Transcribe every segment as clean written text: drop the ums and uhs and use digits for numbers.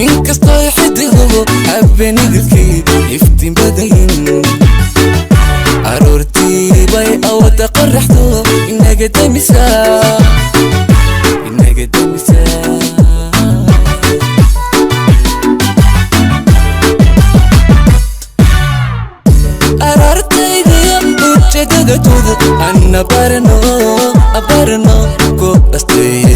inkastoo xidigo habeen idilkii iftiin badayin aroortii bay awada qoraxdo inaga damisaa arartaydiya ujeedada tuuda anna barno ku dhasteeye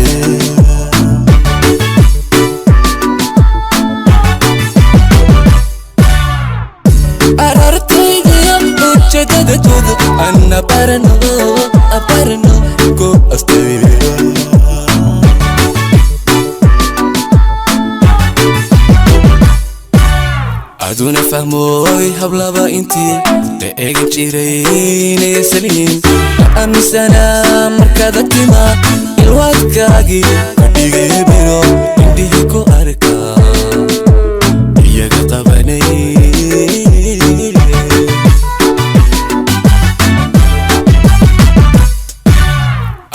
arartaydiya ujeedada tuuda anna barno ku dhasteeye aduna fahmoy hablaba intii la eegi jiray saliin amisana markada tima ilwaadkaagi dhigay biro indhihi ku arka iyaga qabanay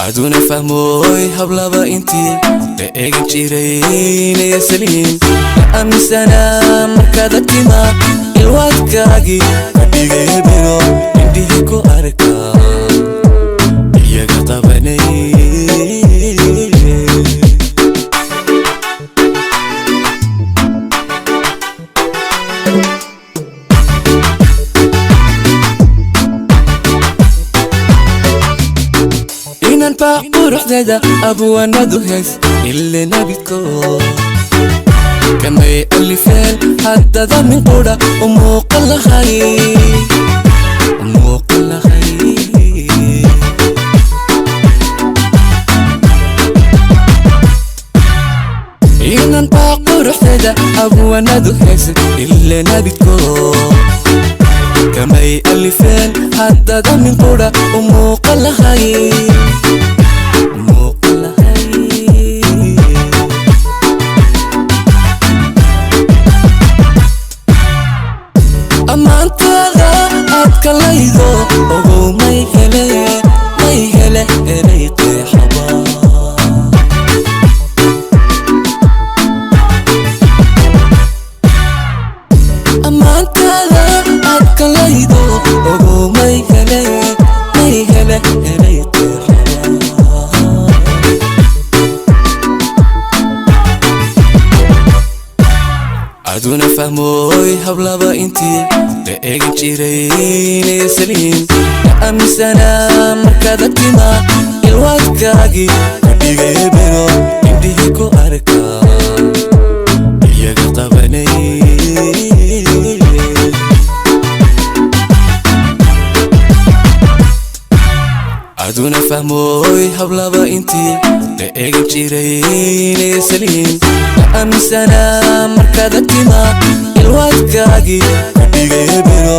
aduna fahmoy hablaba intii la eegi jiray saliin amisana markada tima ilwaadkaagi dhigay biro indhihi ku arka iyaga qabanay inan baa quruxdeeda abwaanadu hees ile nabidko kamay alifeen haddada min qudha umuuqan lahay inan baa quruxdeeda abwaanadu hees ile nabidko kamay alifeen haddada min qudha umuuqan lahay amaantada aad kalaydo ogow may hele erey qeexaba amaantada aad kalaydo ogow may hele erey qeexaba aduna fahmoy hablaba intii la eegi jiray saliin amisana markada tima ilwaadkaagi dhigay biro indhihi ku arka iyaga qabanay aduna fahmoy hablaba intii la eegi jiray saliin amisana markada tima ilwaadkaagi dhigay biro